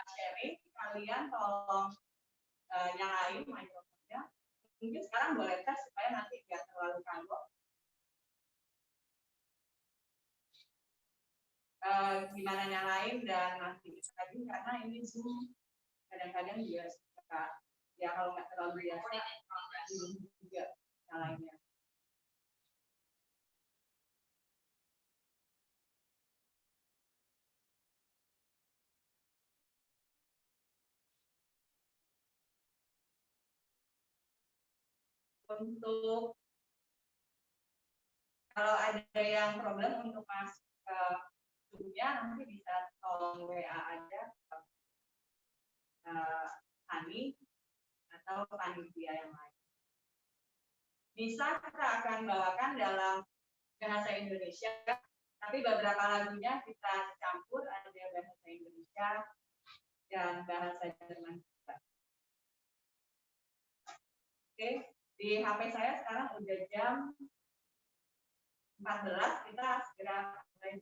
sharing, kalian tolong nyalain mikrofonnya. Mungkin sekarang boleh tes supaya nanti nggak terlalu kagok. Gimana nyalain dan nanti lagi karena ini Zoom kadang-kadang juga suka ya kalau nggak terlalu biasa juga nyalainnya. Untuk kalau ada yang problem untuk masuk ke Zoom-nya nanti bisa tolong WA aja Hani atau panitia yang lain. Bisa kita akan bawakan dalam bahasa Indonesia, tapi beberapa lagunya kita campur, ada bahasa Indonesia dan bahasa Jerman juga. Oke, di HP saya sekarang udah jam 14, kita segera mulai.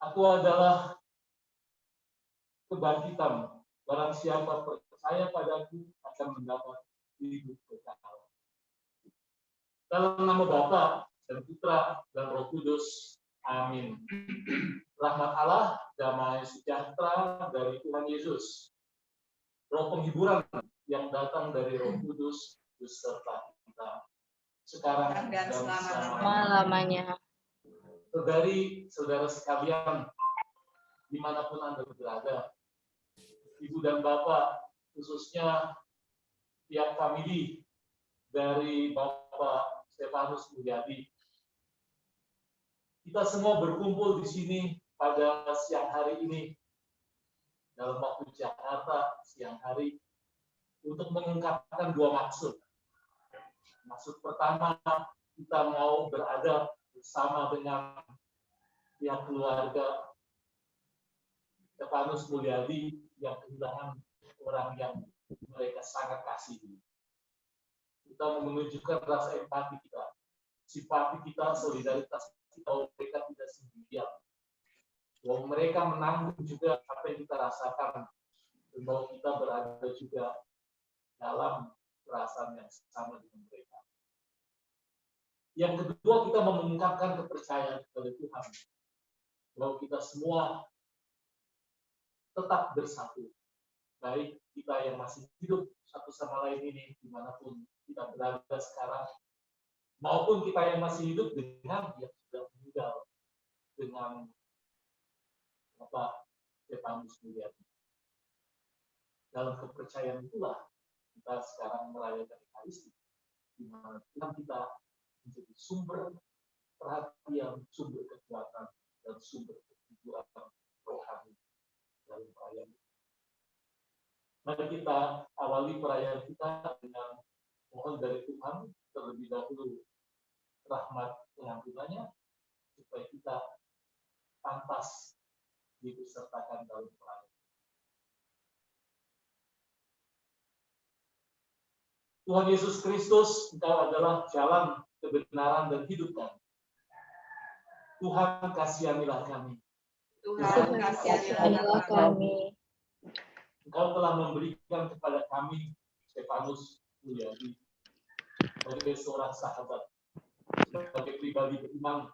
Aku adalah kebangkitan. Barang siapa percaya padaku akan mendapat hidup kekal. Dalam nama Bapa dan Putra dan Roh Kudus. Amin. Rahmat Allah, damai sejahtera dari Tuhan Yesus, Roh penghiburan yang datang dari Roh Kudus beserta kita sekarang dan selama-lamanya. Saudari-saudara sekalian, dimanapun Anda berada, Ibu dan Bapak, khususnya pihak famili dari Bapak Stefanus Mulyadi, kita semua berkumpul di sini pada siang hari ini, dalam waktu Jakarta siang hari, untuk mengungkapkan dua maksud. Maksud pertama, kita mau berada bersama dengan pihak keluarga Stefanus Mulyadi yang kehilangan orang yang mereka sangat kasihi. kita menunjukkan rasa empati kita, simpati kita, solidaritas kita, bahwa mereka tidak sendirian, bahwa mereka menanggung juga apa yang kita rasakan, dan bahwa kita berada juga dalam perasaan yang sama dengan mereka. Yang kedua, kita mengungkapkan kepercayaan kepada Tuhan, bahwa kita semua tetap bersatu, baik kita yang masih hidup satu sama lain ini dimanapun kita berada sekarang, maupun kita yang masih hidup dengan yang sudah meninggal, dengan Bapak Stefanus Mulyadi. Dalam kepercayaan itulah kita sekarang merayakan Ekaristi, di mana Tuhan kita menjadi sumber perhatian, sumber kekuatan, dan sumber kehidupan rohani dalam perayaan. Mari kita awali perayaan kita dengan mohon dari Tuhan terlebih dahulu rahmat pengampunannya, supaya kita pantas disertakan dalam perayaan. Tuhan Yesus Kristus, Engkau adalah jalan, kebenaran, dan hidup kami. Tuhan, kasihanilah kami. Tuhan, kasihanilah kami. Engkau telah memberikan kepada kami Stefanus Mulyadi sebagai seorang sahabat, sebagai pribadi beriman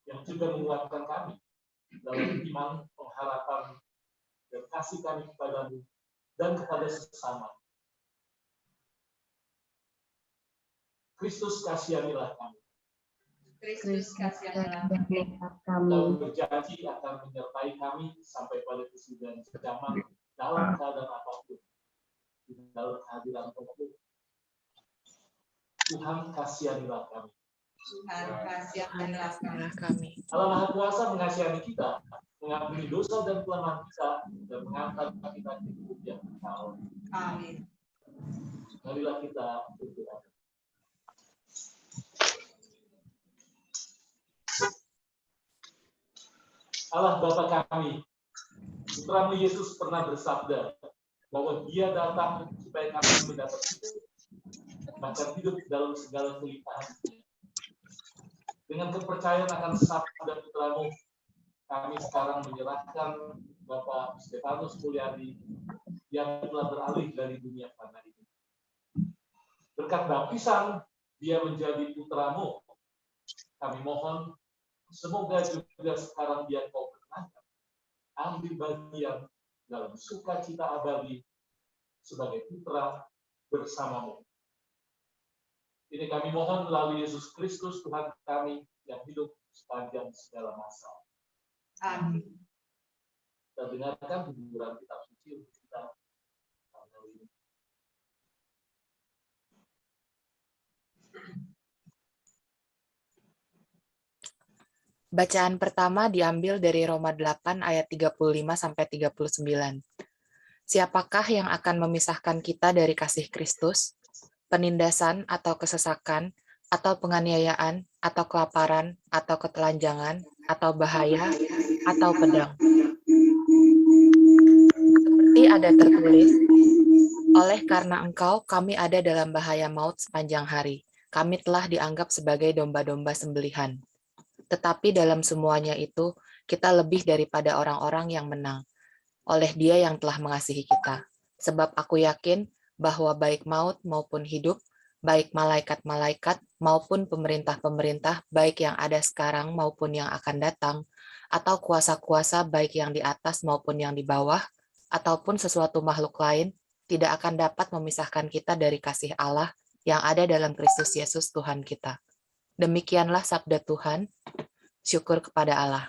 yang juga menguatkan kami dalam iman, pengharapan, dan kasih kami kepadamu dan kepada sesama. Kristus, kasihanilah kami. Kristus, kasihanilah kami. Engkau berjanji akan menyertai kami sampai pada kesudahan zaman dalam keadaan apapun, di dalam kehadiran apapun. Tuhan, kasihanilah kami. Tuhan, kasihanilah kami. Allah Maha Kuasa mengasihi kita, mengampuni dosa dan kelemahan kita, dan mengangkat kita ke hidup yang kekal. Amin. Marilah kita berdoa. Allah Bapa kami, Putramu Yesus pernah bersabda bahwa Dia datang supaya kami mendapat hidup, bahkan hidup dalam segala kelimpahan. Dengan kepercayaan akan sabda Putramu, kami sekarang menyerahkan Bapak Stefanus Mulyadi yang telah beralih dari dunia fana ini. Berkat baptisan, dia menjadi putramu. Kami mohon, semoga juga sekarang dia kau perkenankan ambil bagian dalam sukacita abadi sebagai putra bersamamu. Ini kami mohon melalui Yesus Kristus Tuhan kami yang hidup sepanjang segala masa. Amin. Kita dengarkan hiburan kitab suci untuk kita hari ini. Bacaan pertama diambil dari Roma 8 ayat 35-39. Siapakah yang akan memisahkan kita dari kasih Kristus? Penindasan atau kesesakan, atau penganiayaan, atau kelaparan, atau ketelanjangan, atau bahaya, atau pedang. Seperti ada tertulis, oleh karena Engkau kami ada dalam bahaya maut sepanjang hari. Kami telah dianggap sebagai domba-domba sembelihan. Tetapi dalam semuanya itu, kita lebih daripada orang-orang yang menang, oleh Dia yang telah mengasihi kita. Sebab aku yakin bahwa baik maut maupun hidup, baik malaikat-malaikat maupun pemerintah-pemerintah, baik yang ada sekarang maupun yang akan datang, atau kuasa-kuasa baik yang di atas maupun yang di bawah, ataupun sesuatu makhluk lain, tidak akan dapat memisahkan kita dari kasih Allah yang ada dalam Kristus Yesus Tuhan kita. Demikianlah sabda Tuhan, syukur kepada Allah.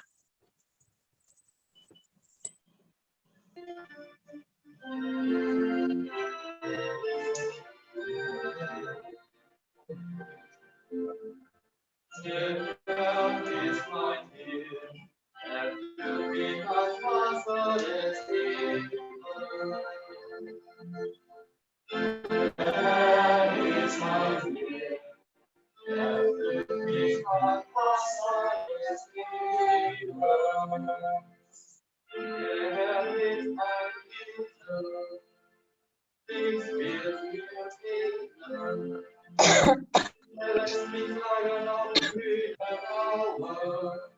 Let us be lion of the power.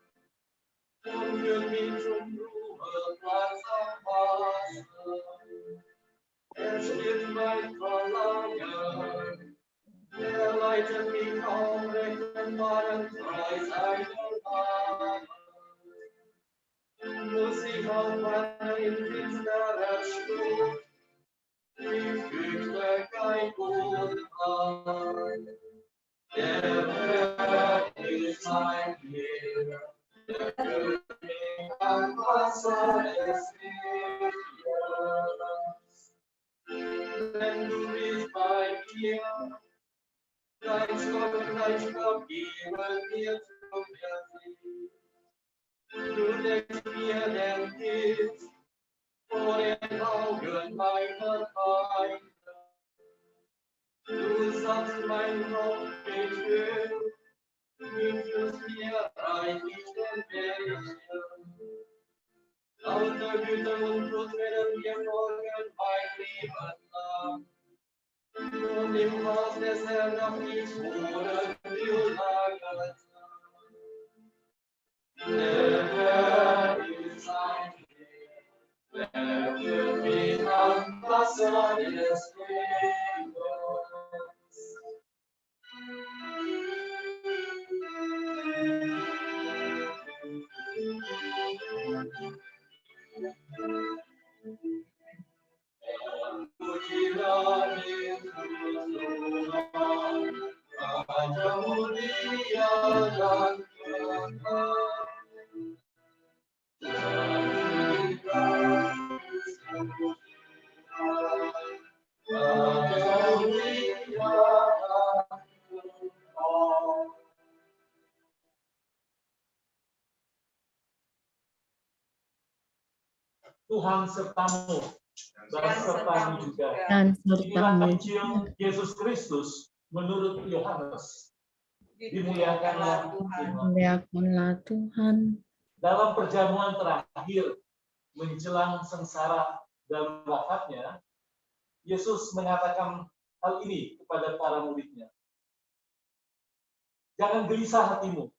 Om Yudin Chumru Prasamasa. Es steht mein Verlangen. Der leitet mich auf rechten Bahnen frei seiner Bahn. Muss ich auf meinen finsterer Sturm, ich fürchte kein Unheil. Der Herr ist mein Heer, der König am Wasser des Meeres. Wenn du bist bei mir, dein Stab geben mir zum Versieg. Du deckst mir den Gift vor den Augen meiner Feinde. Du sagst mein Kopf mit Öl, du führst mir reichlich den Becher. Lauter Güter und Blut werden mir folgen mein Leben lang. Und im Haus des Herrn darf ich wohnen für lange Zeit. Der Herr ist ein Heer, der führt mich am Wasser des Lebens. Tuhan sertamu dan sertamu juga. Dan Inilah sertamu Injil Yesus Kristus menurut Yohanes. Dimuliakanlah Tuhan. muliakanlah Tuhan. Dalam perjamuan terakhir menjelang sengsara dan wafatnya, Yesus mengatakan hal ini kepada para muridnya. Jangan gelisah hatimu.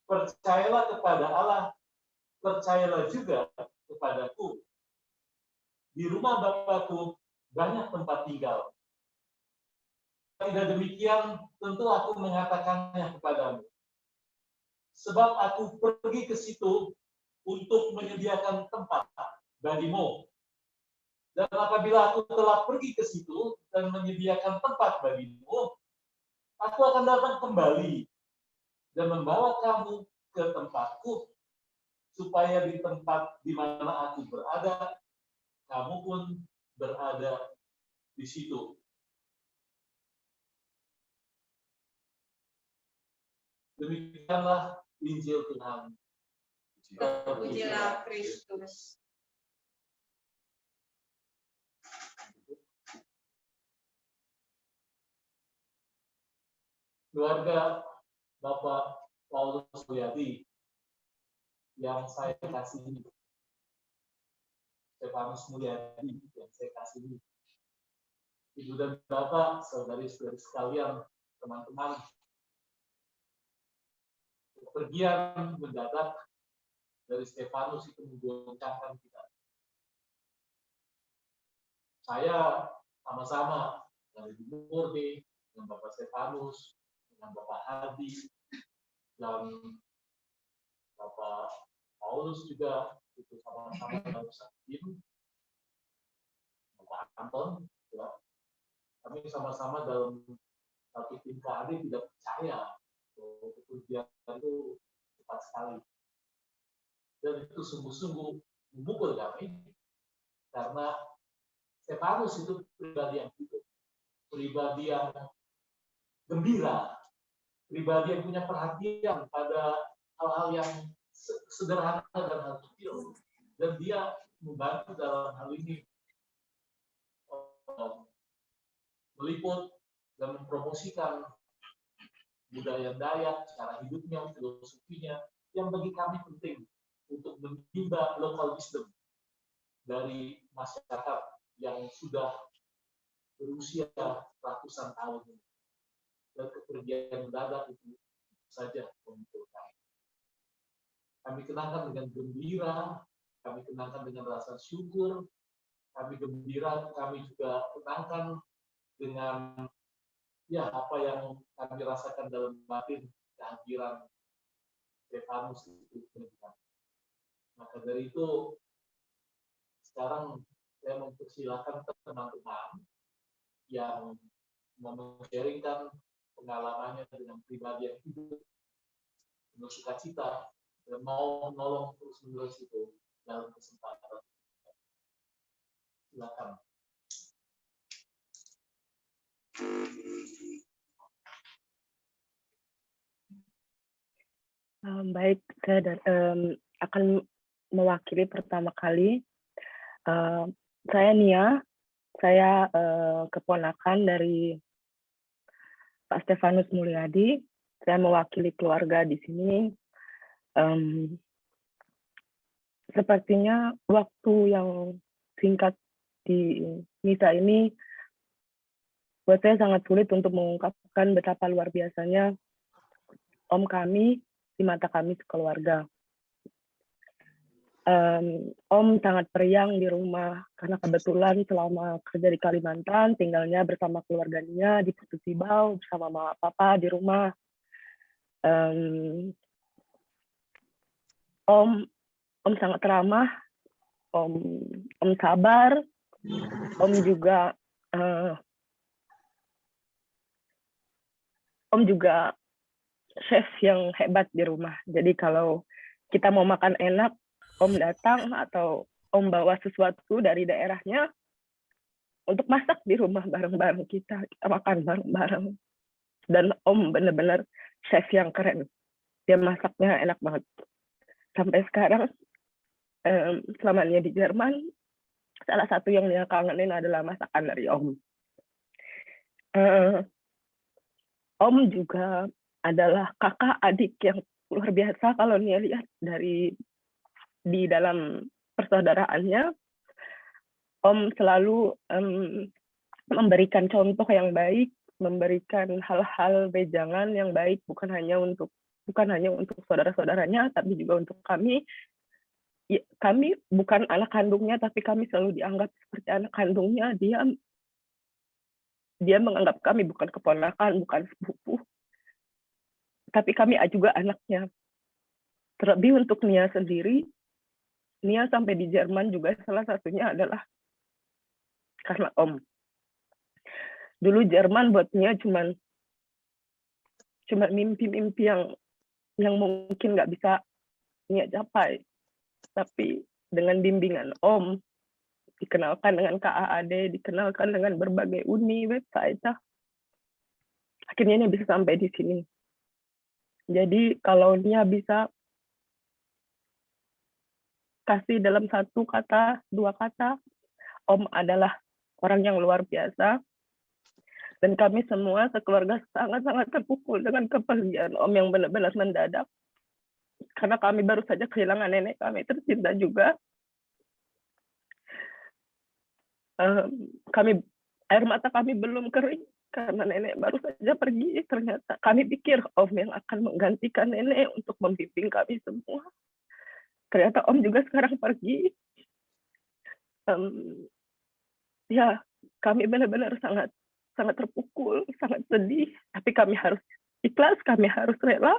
Percayalah kepada Allah, percayalah juga kepadaku. Di rumah Bapakku banyak tempat tinggal. Tidak demikian, tentu aku mengatakannya kepadamu. Sebab aku pergi ke situ untuk menyediakan tempat bagimu. Dan apabila aku telah pergi ke situ dan menyediakan tempat bagimu, aku akan datang kembali dan membawa kamu ke tempatku, supaya di tempat di mana aku berada, kamu pun berada di situ. Demikianlah Injil Tuhan. Terpujilah Kristus. Keluarga Bapak Paulus Mulyadi yang saya kasihi, Stefanus Mulyadi yang saya kasihi, Ibu dan Bapak, saudari-saudari sekalian, teman-teman, kepergian mendadak dari Stefanus itu menggoncangkan kita. Saya sama-sama dari Ibu Murni, dengan Bapak Stefanus, dengan Bapak Hadi, dan Bapak Paulus juga itu sama-sama dalam satu tim. Bapak Anton, ya. Kami sama-sama dalam satu tim KAD tidak percaya bahwa kepergian itu cepat sekali. Dan itu sungguh-sungguh memukul kami, karena Stefanus itu pribadi yang hidup, pribadi yang gembira, pribadi yang punya perhatian pada hal-hal yang sederhana dan hal kecil, dan dia membantu dalam hal ini meliput dan mempromosikan budaya Dayak, cara hidupnya, filosofinya, yang bagi kami penting untuk menimba local wisdom dari masyarakat yang sudah berusia ratusan tahun ini. Dan kepergian mendadak itu saja mengumpulkan. Kami kenangkan dengan gembira, kami kenangkan dengan rasa syukur, kami gembira, kami juga kenangkan dengan ya apa yang kami rasakan dalam batin kehadiran Stefanus itu. Maka dari itu sekarang saya mempersilahkan teman-teman yang mau men-sharingkan pengalamannya dengan pribadi yang hidup, penuh sukacita, dan mau menolong terus-menerus itu dalam kesempatan. Silakan. Baik, saya akan mewakili pertama kali. Saya Nia, saya keponakan dari Pak Stefanus Mulyadi. Saya mewakili keluarga di sini. Sepertinya waktu yang singkat di misa ini buat saya sangat sulit untuk mengungkapkan betapa luar biasanya Om kami di mata kami sekeluarga. Om sangat periang di rumah karena kebetulan selama kerja di Kalimantan tinggalnya bersama keluarganya di Putus Ibau bersama mama papa di rumah. Om sangat ramah, Om sabar, Om juga chef yang hebat di rumah. Jadi kalau kita mau makan enak, Om datang atau Om bawa sesuatu dari daerahnya untuk masak di rumah bareng-bareng kita makan bareng-bareng. Dan Om benar-benar chef yang keren. Dia masaknya enak banget. Sampai sekarang, selama dia di Jerman, salah satu yang dia kangenin adalah masakan dari Om. Om juga adalah kakak adik yang luar biasa kalau dia lihat di dalam persaudaraannya. Om selalu memberikan contoh yang baik, memberikan hal-hal wejangan yang baik bukan hanya untuk saudara-saudaranya, tapi juga untuk kami. Kami bukan anak kandungnya, tapi kami selalu dianggap seperti anak kandungnya. Dia menganggap kami bukan keponakan, bukan sepupu, tapi kami juga anaknya. Terlebih untuk Nia sendiri, Nia sampai di Jerman juga salah satunya adalah karena Om. Dulu Jerman buat Nia cuma mimpi-mimpi yang mungkin nggak bisa Nia capai. Tapi dengan bimbingan Om, dikenalkan dengan KAAD, dikenalkan dengan berbagai uni, website, akhirnya Nia bisa sampai di sini. Jadi kalau Nia bisa kasih dalam satu kata, dua kata, Om adalah orang yang luar biasa. Dan kami semua sekeluarga sangat-sangat terpukul dengan kepergian Om yang benar-benar mendadak. Karena kami baru saja kehilangan nenek kami tercinta juga. Air mata kami belum kering karena nenek baru saja pergi. Ternyata kami pikir Om yang akan menggantikan nenek untuk membimbing kami semua. Ternyata Om juga sekarang pergi. Ya, kami benar-benar sangat terpukul, sangat sedih. Tapi kami harus ikhlas, kami harus rela.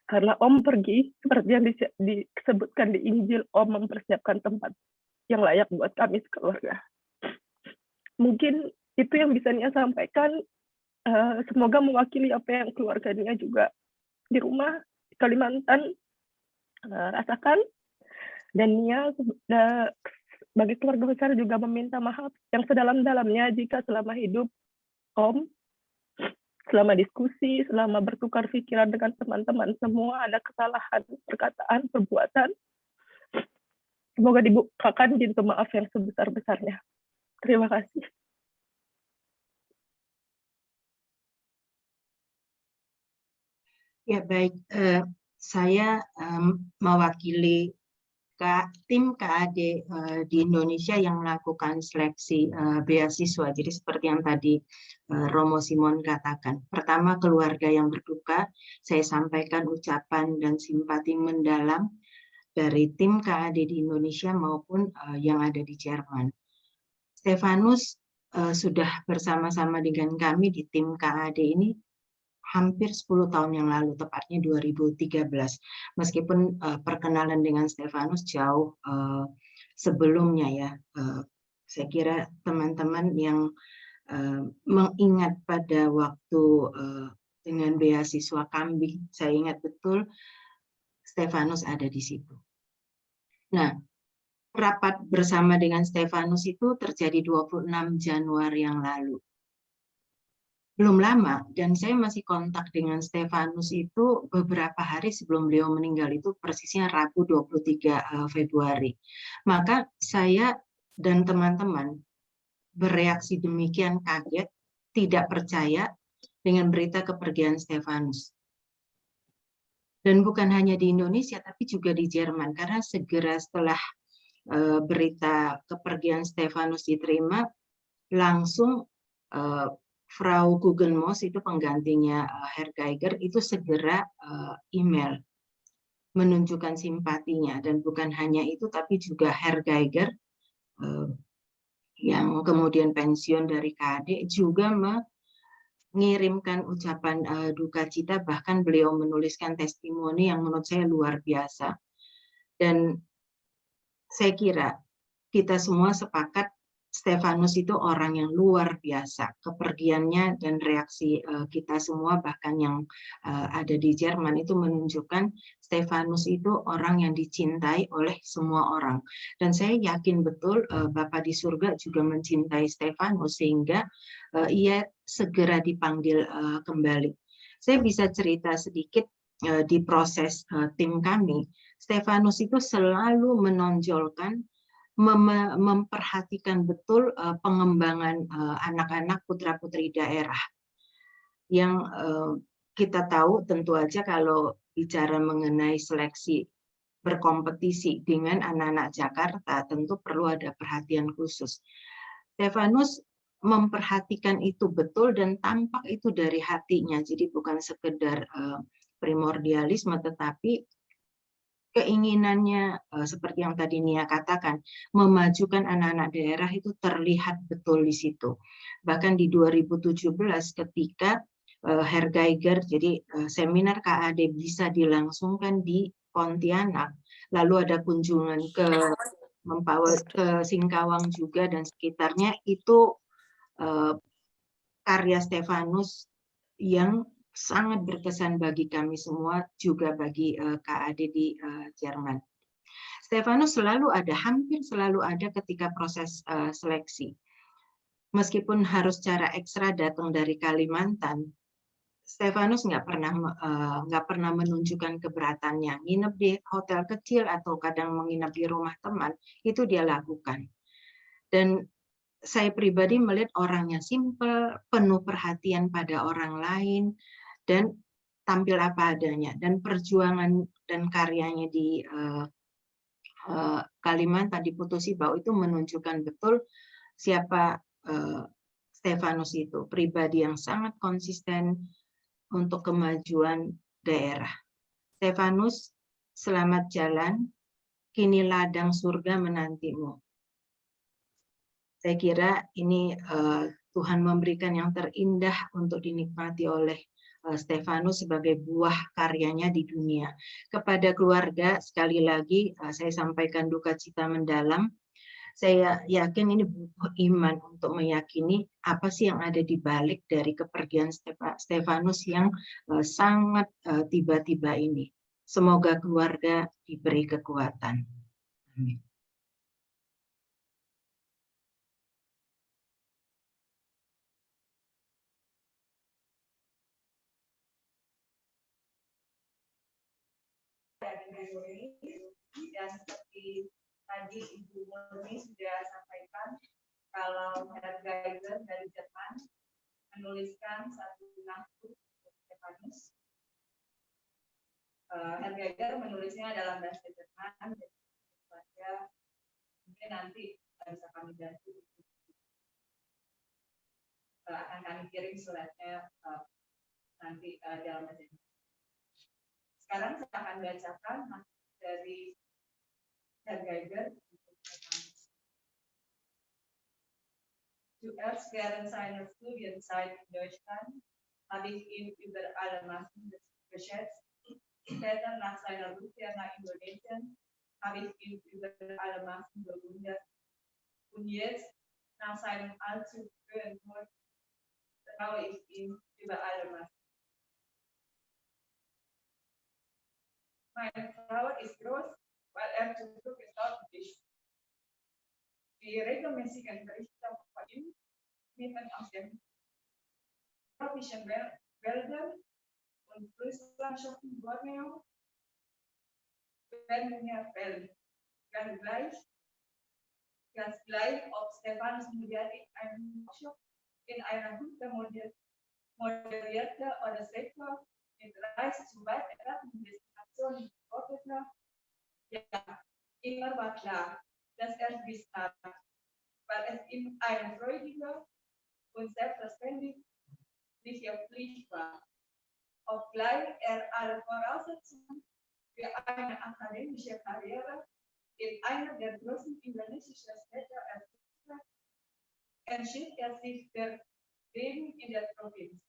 Karena Om pergi, seperti yang disebutkan di Injil, Om mempersiapkan tempat yang layak buat kami sekeluarga. Mungkin itu yang bisa Nia sampaikan. Semoga mewakili apa yang keluarga Nia juga di rumah, di Kalimantan, rasakan. Dan Nia bagi keluarga besar juga meminta maaf yang sedalam-dalamnya jika selama hidup Om, selama diskusi, selama bertukar pikiran dengan teman-teman semua ada kesalahan, perkataan, perbuatan. Semoga dibukakan pintu maaf yang sebesar-besarnya. Terima kasih. Ya baik, saya mewakili tim KAD di Indonesia yang melakukan seleksi beasiswa. Jadi seperti yang tadi Romo Simon katakan. Pertama, keluarga yang berduka, saya sampaikan ucapan dan simpati mendalam dari tim KAD di Indonesia maupun yang ada di Jerman. Stefanus sudah bersama-sama dengan kami di tim KAD ini hampir 10 tahun yang lalu, tepatnya 2013. Meskipun perkenalan dengan Stefanus jauh sebelumnya ya. Saya kira teman-teman yang mengingat pada waktu dengan beasiswa kambing, saya ingat betul Stefanus ada di situ. Nah, rapat bersama dengan Stefanus itu terjadi 26 Januari yang lalu. Belum lama, dan saya masih kontak dengan Stefanus itu beberapa hari sebelum beliau meninggal, itu persisnya Rabu 23 Februari. Maka saya dan teman-teman bereaksi demikian kaget, tidak percaya dengan berita kepergian Stefanus. Dan bukan hanya di Indonesia, tapi juga di Jerman, karena segera setelah berita kepergian Stefanus diterima, langsung Frau Guggenmoos, itu penggantinya Herr Geiger, itu segera email menunjukkan simpatinya. Dan bukan hanya itu, tapi juga Herr Geiger yang kemudian pensiun dari KAD juga mengirimkan ucapan duka cita, bahkan beliau menuliskan testimoni yang menurut saya luar biasa. Dan saya kira kita semua sepakat Stefanus itu orang yang luar biasa. Kepergiannya dan reaksi kita semua, bahkan yang ada di Jerman, itu menunjukkan Stefanus itu orang yang dicintai oleh semua orang. Dan saya yakin betul Bapa di surga juga mencintai Stefanus, sehingga ia segera dipanggil kembali. Saya bisa cerita sedikit di proses tim kami. Stefanus itu selalu menonjolkan, memperhatikan betul pengembangan anak-anak putra-putri daerah. Yang kita tahu tentu aja kalau bicara mengenai seleksi berkompetisi dengan anak-anak Jakarta, tentu perlu ada perhatian khusus. Stefanus memperhatikan itu betul dan tampak itu dari hatinya. Jadi bukan sekedar primordialisme, tetapi keinginannya seperti yang tadi Nia katakan, memajukan anak-anak daerah itu terlihat betul di situ. Bahkan di 2017 ketika Herr Geiger, jadi seminar KAD bisa dilangsungkan di Pontianak, lalu ada kunjungan ke Singkawang juga dan sekitarnya, itu karya Stefanus yang sangat berkesan bagi kami semua, juga bagi KAD di Jerman. Stefanus selalu ada, hampir selalu ada ketika proses seleksi. Meskipun harus secara ekstra datang dari Kalimantan, Stefanus nggak pernah menunjukkan keberatannya. Nginep di hotel kecil atau kadang menginap di rumah teman, itu dia lakukan. Dan saya pribadi melihat orangnya simpel, penuh perhatian pada orang lain, dan tampil apa adanya. Dan perjuangan dan karyanya di Kalimantan, di Putusi Bau, itu menunjukkan betul siapa Stefanus itu. Pribadi yang sangat konsisten untuk kemajuan daerah. Stefanus, selamat jalan, kini ladang surga menantimu. Saya kira ini Tuhan memberikan yang terindah untuk dinikmati oleh Stefanus sebagai buah karyanya di dunia. Kepada keluarga, sekali lagi saya sampaikan duka cita mendalam. Saya yakin ini butuh iman untuk meyakini apa sih yang ada di balik dari kepergian Stefanus yang sangat tiba-tiba ini. Semoga keluarga diberi kekuatan. Amin. Dan seperti tadi Ibu Murni sudah sampaikan, kalau Herr Geiger dari Jerman menuliskan satu nafsu untuk Stefanus. Herr Geiger menulisnya dalam bahasa Jerman, saja, mungkin nanti bisa kami bantu. Akan kami kirim suratnya nanti dalam acara. Sekarang saya akan bacakan dari Herr Geiger. Zuerst während seiner Studienzeit in Deutschland habe ich ihn über alle Maßen geschätzt. Später nach seiner Rückkehr nach Indonesien habe ich ihn über alle Maßen bewundert. Und jetzt, nach seinem allzu frühen Tod, traue ich ihm über alle Maßen. Meine Trauer ist groß, weil er zum Glück gestorben ist. Die regelmäßigen Berichte von ihm nehmen aus den tropischen Wäldern und Flusslandschaften Borneo werden mir fällen. Ganz gleich, ob Stephanus Mulyadi einen Workshop in einer Hütte moderierte oder Sektor mit Reis zu weit entfernten Destinationen supportete. Ja, immer war klar, dass er dies tat, weil es ihm eine freudige und selbstverständliche Pflicht war. Obgleich er alle Voraussetzungen für eine akademische Karriere in einer der großen indonesischen Städte erfüllte, entschied er sich für Leben in der Provinz.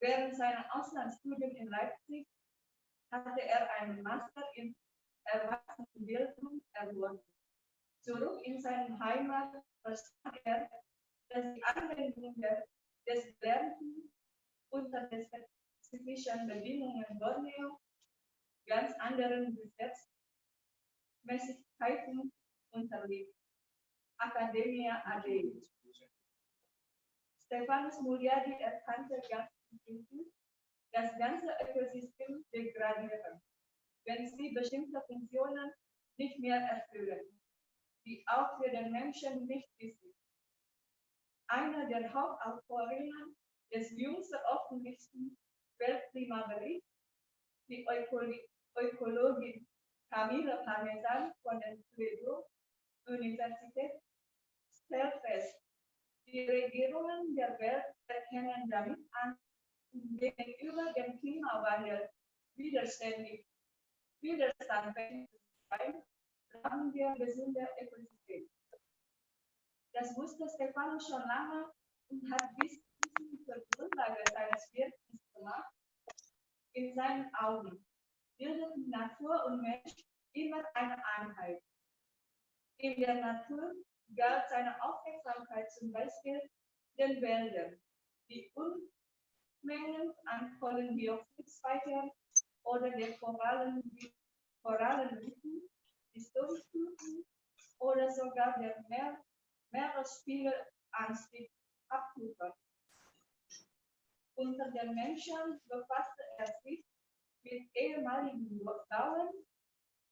Während seiner Auslandsstudien in Leipzig hatte er einen Master in Erwachsenenbildung erworben. Zurück in seine Heimat verstand er, dass die Anwendung des Gelernten unter den spezifischen Bedingungen Borneo ganz anderen Gesetzmäßigkeiten unterliegt. Academia AD. Stephanus Mulyadi erkannte ganz intuitiv, das ganze Ökosystem degradieren, wenn sie bestimmte Funktionen nicht mehr erfüllen, die auch für den Menschen wichtig sind. Einer der Hauptautorinnen des jüngst veröffentlichten Weltklimaberichts, die Ökologin Camille Parmesan von der Universität, stellt fest, die Regierungen der Welt erkennen damit an, gegenüber dem Klimawandel widerständig zu sein, brauchen wir gesunde Ökosysteme. Das wusste Stephanus schon lange und hat dies zur Grundlage seines Wirkens gemacht. In seinen Augen bildeten Natur und Mensch immer eine Einheit. In der Natur galt seine Aufmerksamkeit zum Beispiel den Wäldern, die Unmengen an Kohlendioxid speichern oder den Korallenriffen, die Sturmfluten oder sogar der Meeresspiegelanstieg abpuffern. Unter den Menschen befasste er sich mit ehemaligen Bauern,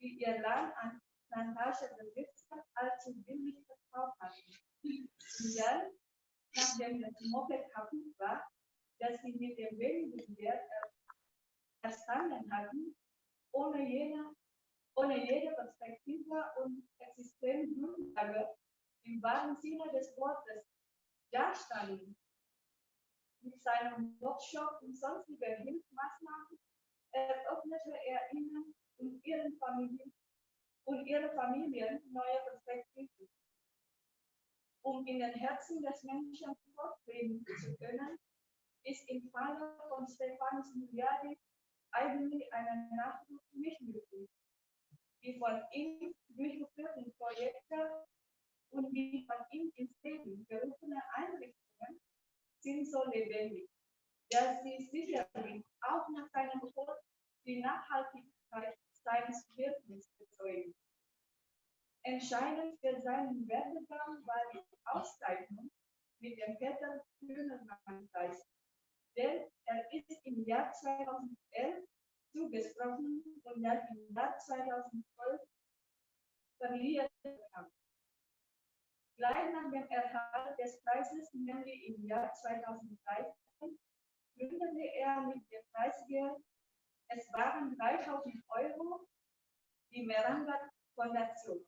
die ihr Land an Plantagebesitzer allzu billig verkauft hatten. Und dann, nachdem das Moped kaputt war, das sie mit dem wenigen Wert erstanden hatten, ohne jede Perspektive und Existenzgrundlage im wahren Sinne des Wortes dastanden. Mit seinem Workshop und sonstigen Hilfsmaßnahmen eröffnete er ihnen und ihre Familien neue Perspektiven. Um in den Herzen des Menschen fortleben zu können, ist im Falle von Stephanus Mulyadi eigentlich eine Nachdruck nicht möglich. Die von ihm durchgeführten Projekte und die von ihm ins Leben gerufene Einrichtungen sind so lebendig, dass sie sicherlich auch nach seinem Tod die Nachhaltigkeit seines Wirkens bezeugen. Entscheidend für seinen Werdegang war die Auszeichnung mit dem Peter-Kühnemann-Preis, denn er ist im Jahr 2011 zugesprochen und dann im Jahr 2012 verliehen bekam. Gleich nach dem Erhalt des Preises, nämlich im Jahr 2013, gründete er mit dem Preisgeld, es waren 3.000 Euro, die Meranga Fondation,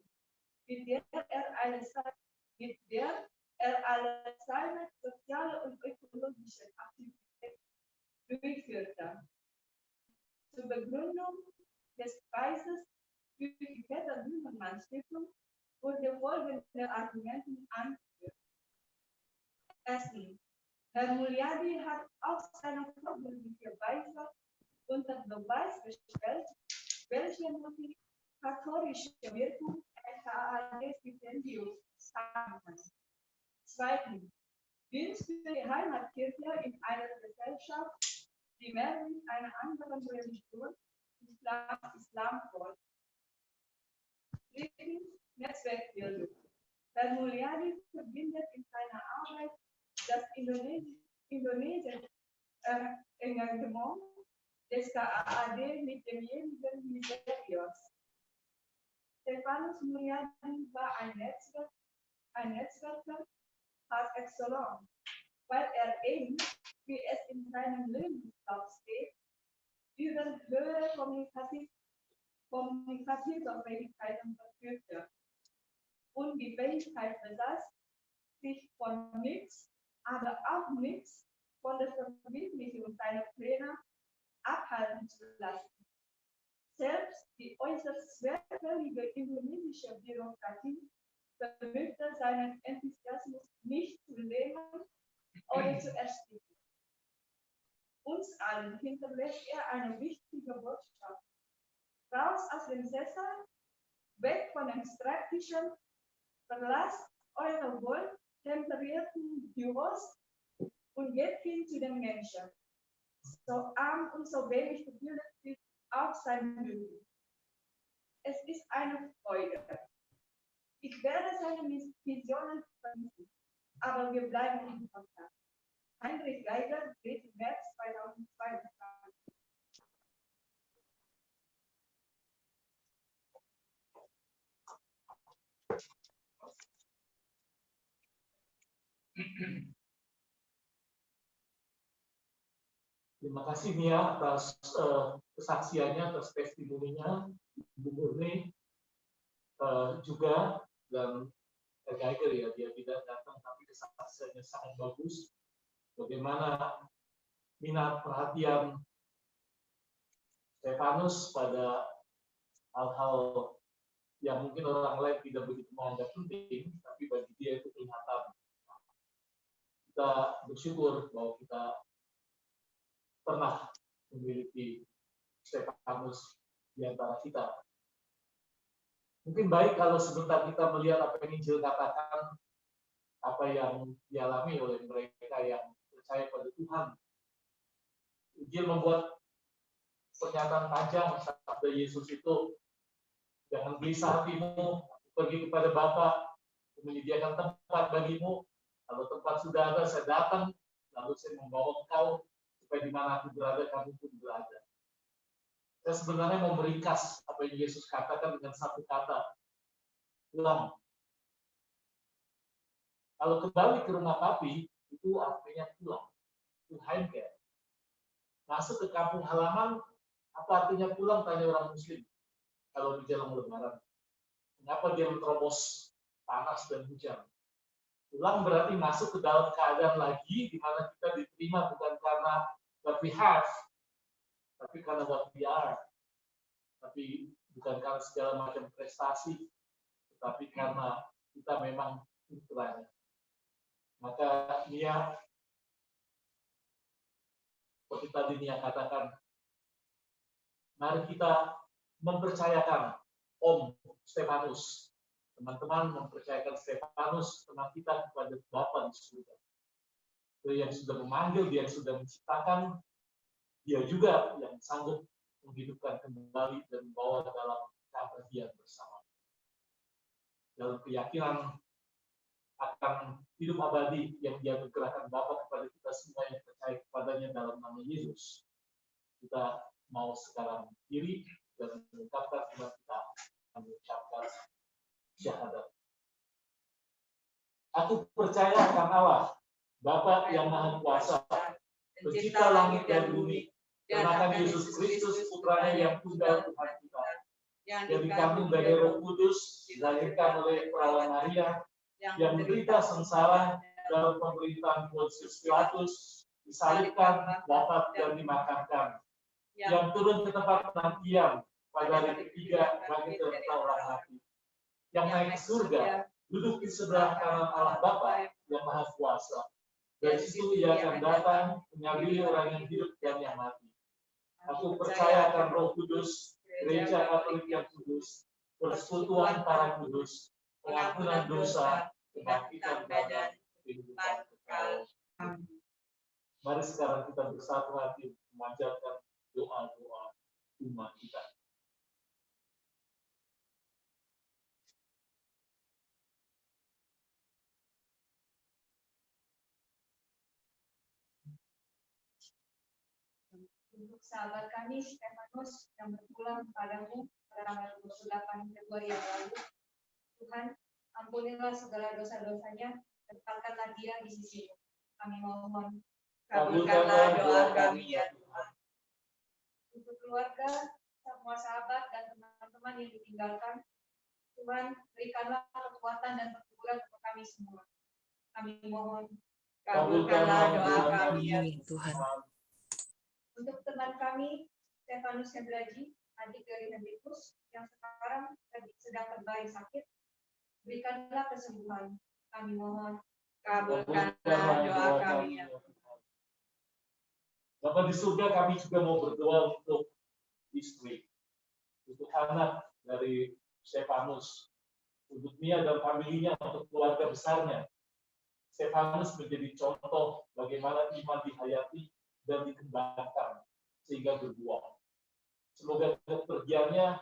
mit der alle seine soziale und ökologische Aktivitäten durchführte. Zur Begründung des Preises für die Peter-Bühnemann-Stiftung wurde folgende Argumente angeführt. Erstens, Herr Muliadi hat auf seine vorbildliche Weise unter Beweis gestellt, welche motivatorische Wirkung ein KAD-Stipendium haben kann. Zweitens, Dienst für die Heimatkirche in einer Gesellschaft, die mehr mit einer anderen Religion, Islam folgt. Drittens, Netzwerkbildung. Herr Muliadi verbindet in seiner Arbeit das indonesische Engagement des KAAD mit demjenigen Nigerias. Stephanus Muliadi war ein Netzwerker par excellence, weil er eben, wie es in seinem Lebenslauf steht, über höhere kommunikative Fähigkeiten verfügte und die Fähigkeit besaß, sich von nichts, aber auch nichts von der Verwirklichung seiner Pläne abhalten zu lassen. Selbst die äußerst schwerfällige indonesische Bürokratie vermöchte seinen Enthusiasmus nicht zu lähmen oder zu ersticken. Uns allen hinterlässt er eine wichtige Botschaft. Raus aus dem Sessel, weg von dem Schreibtischen, verlasst eure wohltemperierten Büros und geht hin zu den Menschen. So arm und so wenig gebildet ist auch sein Leben. Es ist eine Freude. Ich werde seine Visionen vermissen, aber wir bleiben in Kontakt. Heinrich Geiger, 3. März 2022. Terima kasih Nia atas kesaksiannya, atas testimoninya, Bu Murni juga, dan Geiger ya, dia tidak datang tapi kesaksiannya sangat bagus. Bagaimana minat perhatian Stephanus pada hal-hal yang mungkin orang lain tidak begitu menganggap penting, tapi bagi dia itu kelihatan. Kita bersyukur bahwa kita pernah memiliki Stephanus di antara kita. Mungkin baik kalau sebentar kita melihat apa yang Injil katakan, apa yang dialami oleh mereka yang percaya pada Tuhan. Injil membuat pernyataan panjang sabda Yesus itu, jangan gelisah hatimu, pergi kepada Bapa, menyediakan tempat bagimu. Kalau tempat sudah ada, saya datang, lalu saya membawa engkau supaya di mana aku berada, kamu pun berada. Saya sebenarnya mau meringkas apa yang Yesus katakan dengan satu kata, pulang. Kalau kembali ke rumah papi, itu artinya pulang. Itu heimkehr. Masuk ke kampung halaman, apa artinya pulang, tanya orang Muslim. Kalau di jalan Lebaran. Mengapa dia menerobos panas dan hujan? Pulang berarti masuk ke dalam keadaan lagi, di mana kita diterima bukan karena what we have, tapi karena what we are. Tapi bukan karena segala macam prestasi, tetapi karena kita memang putranya. Maka Nia, seperti tadi Nia katakan, mari kita mempercayakan Om Stephanus, teman-teman mempercayakan Stephanus, teman kita, kepada Bapa di surga. Dia yang sudah memanggil, dia yang sudah menciptakan, dia juga yang sanggup menghidupkan kembali dan membawa dalam keabadian bersama. Dalam keyakinan akan hidup abadi yang dia gerakkan Bapa kepada kita semua yang percaya kepadanya dalam nama Yesus. Kita mau sekarang diri dan mengucapkan iman kita, mengucapkan syahadat. Aku percaya akan Allah, Bapa yang Maha Kuasa, pencipta langit dan bumi, dan akan Yesus Kristus, putranya yang tunggal Tuhan kita, yang dikandung dari Roh Kudus, dilahirkan oleh perawan Maria, yang menderita sengsara dalam pemerintahan Pontius Pilatus, disalibkan, wafat dan dimakamkan, yang turun ke tempat penantian pada hari ketiga bagi antara orang mati, yang naik ke surga, duduk di sebelah kanan Allah Bapa yang Maha Kuasa. Dari situ ia akan datang mengadili orang yang hidup dan yang mati. Aku percaya akan Roh Kudus, Gereja Katolik yang kudus, persekutuan para kudus, pengampunan dosa, kebangkitan badan, kehidupan kekal. Mari sekarang kita bersatu hati memanjatkan doa-doa umat kita. Untuk sahabat kami, Stefanus, yang berpulang kepadamu pada tanggal 28 Februari yang lalu, Tuhan, ampunilah segala dosa-dosanya, tempatkanlah dia di sisimu. Kami mohon, Kabulkanlah doa kami ya Tuhan. untuk keluarga, semua sahabat, dan teman-teman yang ditinggalkan, Tuhan, berikanlah kekuatan dan perkebunan untuk kami semua. Kami mohon, Kabulkanlah doa kami ya Tuhan. untuk teman kami, Stefanus Hendraji, adik dari Hendrikus, yang sekarang sedang berbaring sakit, berikanlah kesembuhan. Kami mohon, kabulkanlah doa kami ya Tuhan. Bapa di surga, kami juga mau berdoa untuk istri, untuk anak dari Stefanus, untuk Mia dan familinya, untuk keluarga besarnya. Stefanus menjadi contoh bagaimana iman dihayati dan dikembangkan sehingga berbuah. Semoga kepergiannya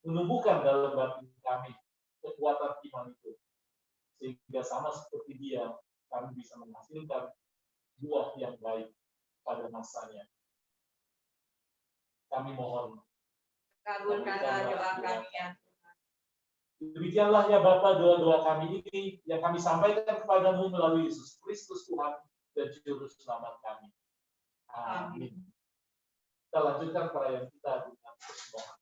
menumbuhkan dalam batin kami kekuatan iman itu, sehingga sama seperti dia kami bisa menghasilkan buah yang baik pada masanya. Kami mohon, Kabulkanlah doa kami ya Tuhan. demikianlah ya Bapa doa-doa kami ini yang kami sampaikan kepadamu melalui Yesus Kristus Tuhan dan Juru Selamat kami. Amin. Kita lanjutkan perayaan kita dengan persembahan.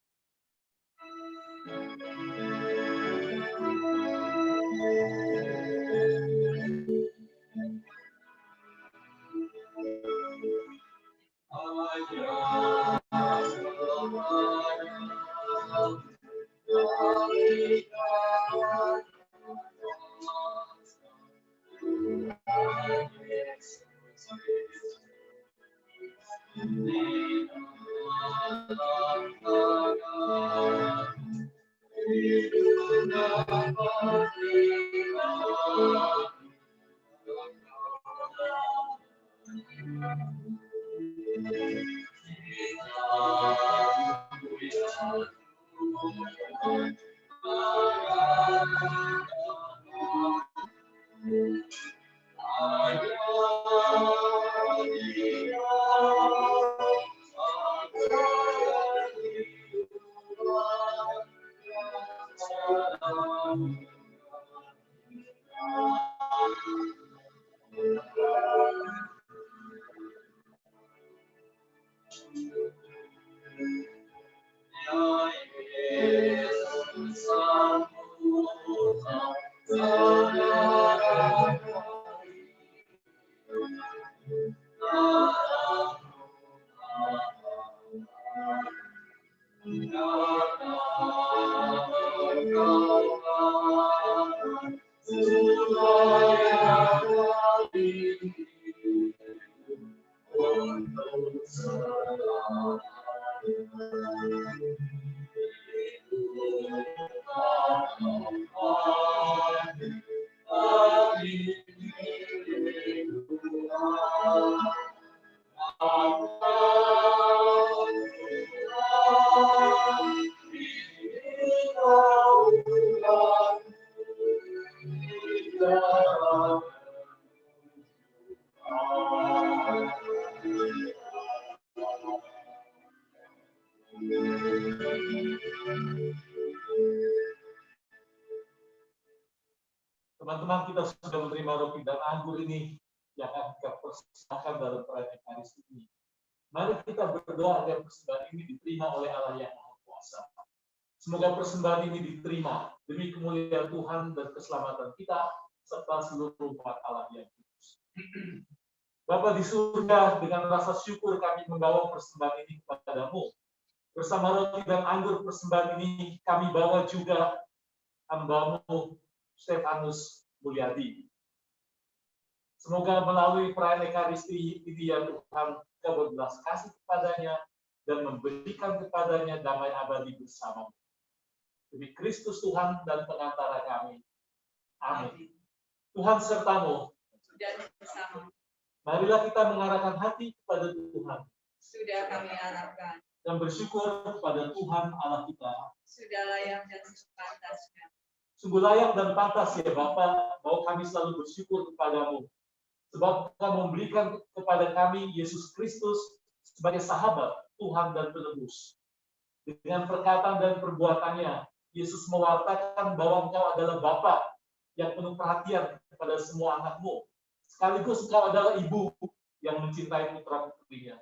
Teman-teman, kita sudah menerima roti dan anggur ini yang akan kita persembahkan dalam perayaan Ekaristi ini. Mari kita berdoa agar persembahan ini diterima oleh Allah yang Maha Kuasa. Semoga persembahan ini diterima demi kemuliaan Tuhan dan keselamatan kita serta seluruh umat Allah yang kudus. Bapa di surga, dengan rasa syukur kami membawa persembahan ini kepadamu. Bersama roti dan anggur persembahan ini kami bawa juga hamba-Mu Stefanus Mulyadi. Semoga melalui perayaan Ekaristi ini ya Tuhan, Kau berbelas kasih kepadanya dan memberikan kepadanya damai abadi bersama. Demi Kristus Tuhan dan pengantara kami. Amin. Tuhan sertamu. Sudah bersama. Marilah kita mengarahkan hati kepada Tuhan. Sudah kami harapkan. Dan bersyukur kepada Tuhan Allah kita. Sudah layak dan sepantasnya. Sungguh layak dan pantas ya Bapa, bahwa kami selalu bersyukur kepadamu. Sebab Kau memberikan kepada kami Yesus Kristus sebagai sahabat, Tuhan dan penebus. Dengan perkataan dan perbuatannya, Yesus mewartakan bahwa Engkau adalah Bapa yang penuh perhatian kepada semua anak-Mu. Sekaligus Engkau adalah Ibu yang mencintai putra-putrinya.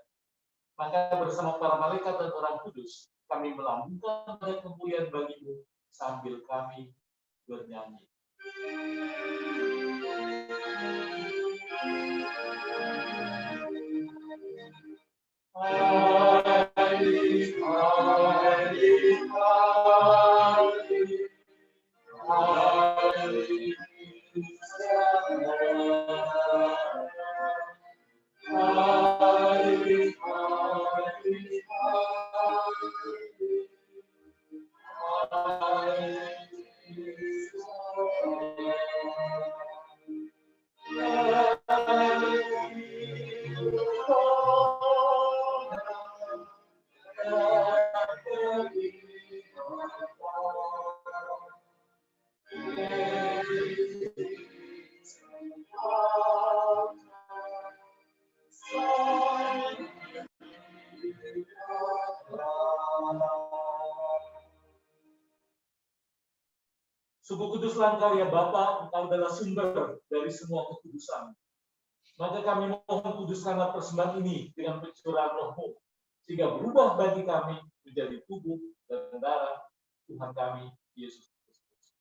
Maka bersama para malaikat dan orang kudus, kami melambungkan pada kemuliaan bagi-Mu sambil kami bernyanyi. Sungguh kuduslah Engkau ya Bapa, Engkau adalah sumber dari semua kekudusan. Maka kami mohon kuduskanlah persembahan ini dengan pencurahan Roh-Mu, sehingga berubah bagi kami menjadi tubuh dan darah Tuhan kami, Yesus Kristus.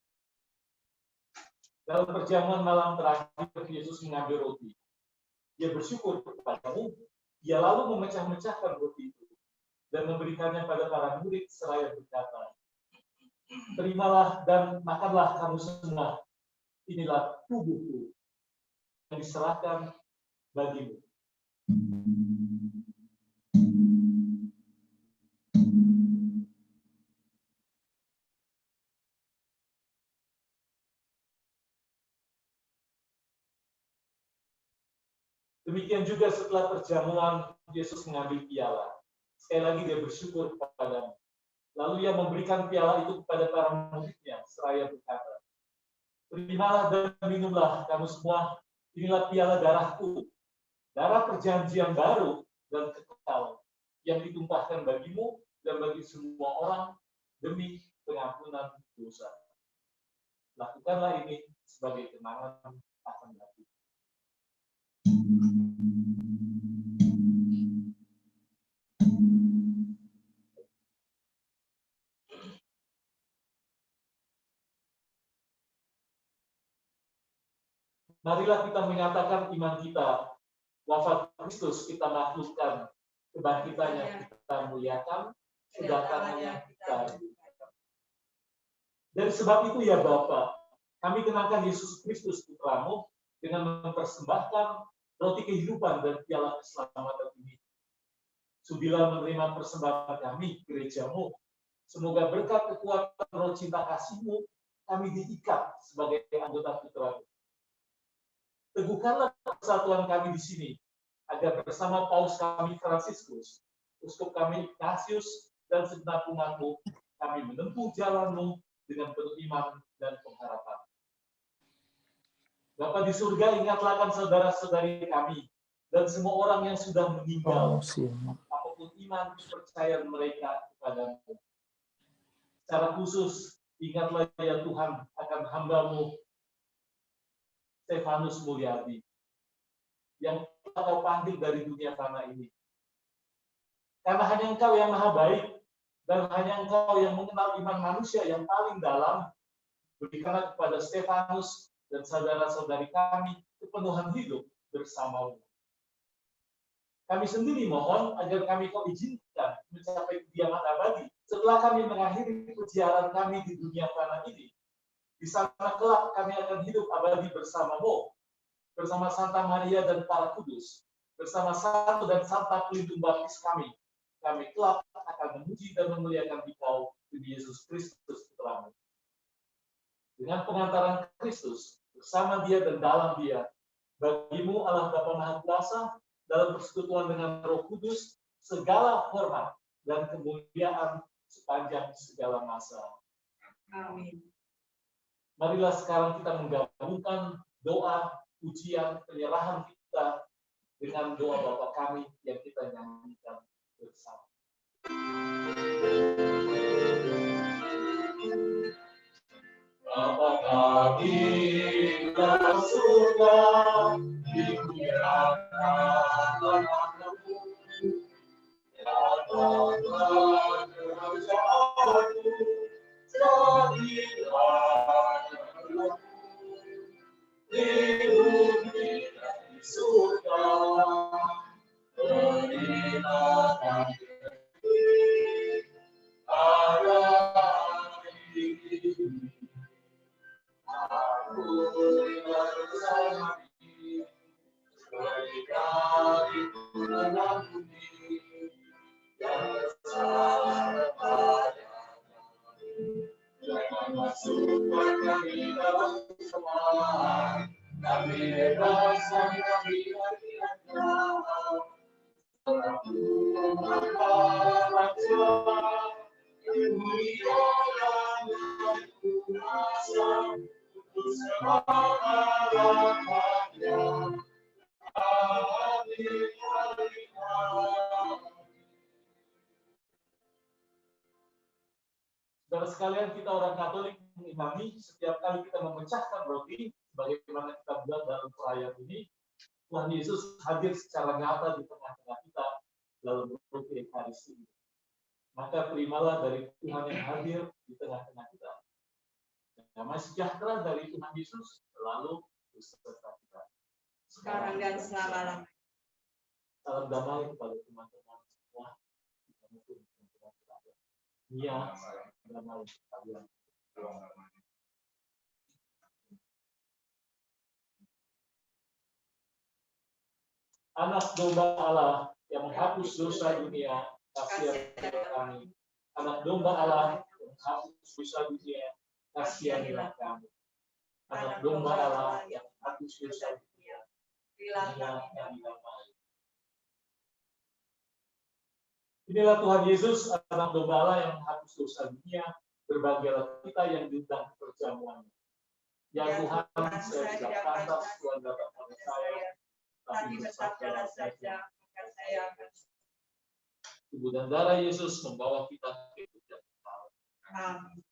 Dalam perjamuan malam terakhir, Yesus mengambil roti. Dia bersyukur kepadamu, dia lalu memecah-mecahkan roti itu, dan memberikannya pada para murid seraya berkata, terimalah dan makanlah kamu semua. Inilah tubuhku yang diserahkan bagimu. Demikian juga setelah perjamuan, Yesus mengambil piala. Sekali lagi dia bersyukur kepadamu. Lalu ia memberikan piala itu kepada para muridnya, seraya berkata, terimalah dan minumlah kamu semua, inilah piala darahku, darah perjanjian baru dan kekal, yang ditumpahkan bagimu dan bagi semua orang demi pengampunan dosa. Lakukanlah ini sebagai kenangan akan aku. Marilah kita menyatakan iman kita. Wafat Kristus kita makhlukkan, kebangkitannya kita muliakan, kedatangannya kita rindukan. Dari sebab itu ya Bapa, kami kenalkan Yesus Kristus Putramu dengan mempersembahkan roti kehidupan dan piala keselamatan ini. Sudilah menerima persembahan kami, gerejamu. Semoga berkat kekuatan roh cinta kasih-Mu, kami diikat sebagai anggota putra-Mu. Teguhkanlah persatuan kami di sini, agar bersama Paus kami Fransiskus, uskup kami Ignatius, dan segenap umat-Mu, kami menempuh jalan-Mu dengan penuh iman dan pengharapan. Bapa di surga, ingatlah akan saudara-saudari kami, dan semua orang yang sudah meninggal, apapun iman kepercayaan mereka kepadamu. Secara khusus, ingatlah ya Tuhan akan hamba-Mu, Stefanus Mulyadi, yang Kau panggil dari dunia tanah ini. Karena hanya Engkau yang maha baik, Dan hanya Engkau yang mengenal iman manusia yang paling dalam. Berikanlah kepada Stefanus dan saudara-saudari kami kepenuhan hidup bersama-Mu. Kami sendiri mohon agar kami Kau izinkan mencapai kediaman abadi setelah kami mengakhiri perjalanan kami di dunia fana ini. Di sana kelak kami akan hidup abadi bersama-Mu, bersama Santa Maria dan para kudus, bersama Santo dan Santa pelindung baptis kami. Kami kelak akan memuji dan memuliakan Engkau, Yesus Kristus Putra-Mu. Dengan pengantaran Kristus, bersama Dia dan dalam Dia, bagi-Mu Allah Bapa Maha Kuasa, dalam persekutuan dengan Roh Kudus, segala hormat dan kemuliaan sepanjang segala masa. Amin. Marilah sekarang kita menggabungkan doa, pujian, penyerahan kita dengan doa Bapa kami yang kita nyanyikan bersama. Bapa kami dalam surga, dimuliakanlah namamu, datanglah kerajaanmu, jadilah kehendakmu di bumi dan di surga. Berilah kami pada hari ini. Ampunilah dosa kami, seperti kami pun mengampuni yang bersalah kepada kami. Jangan masukkan kami dalam kegelapan, tapi bebaskan kami dari yang jahat. Sebab Tuhan raja, kemuliaan dan kuasa untuk selama-lamanya. Amin. Saudara sekalian, kita orang Katolik mengimani setiap kali kita memecahkan roti, bagaimana kita buat dalam perayaan ini, Tuhan Yesus hadir secara nyata di tengah-tengah kita dalam roti Ekaristi. Maka terimalah dari Tuhan yang hadir di tengah-tengah kita. Damai sejahtera dari Tuhan Yesus selalu beserta kita. Sekarang dan selama-lamanya. Salam damai kepada teman-teman semua. Iya, damai kalian. Anak domba Allah yang menghapus dosa dunia, kasihan kami. Anak domba Allah yang menghapus dosa dunia, kasihanilah kami. Anak domba Allah yang menghapus dosa dunia, berilah kami damai. Inilah Tuhan Yesus, anak domba Allah yang menghapus dosa dunia. Berbahagialah kita yang diundang ke perjamuannya. Ya Tuhan, saya tidak pantas Tuhan datang pada saya, tapi bersabdalah saja, maka saya akan. Tubuh dan darah Yesus membawa kita ke hidup yang kekal. Amin.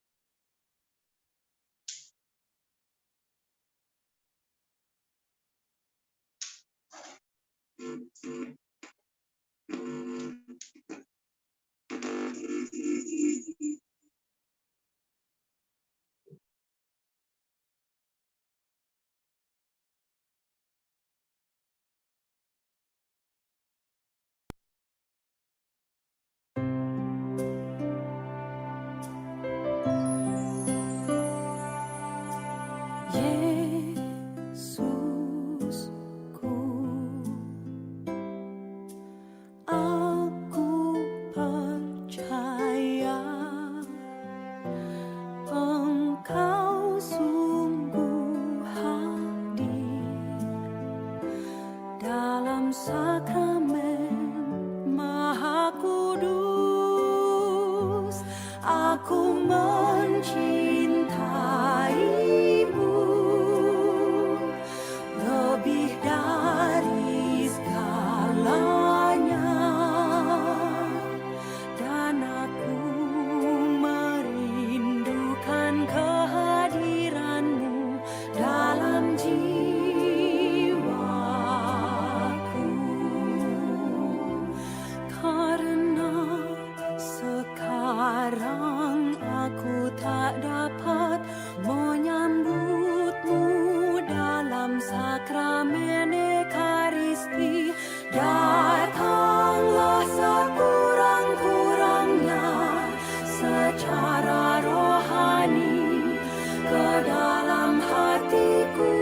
kalian Ekaristi, datanglah sekurang-kurangnya secara rohani ke dalam hatiku.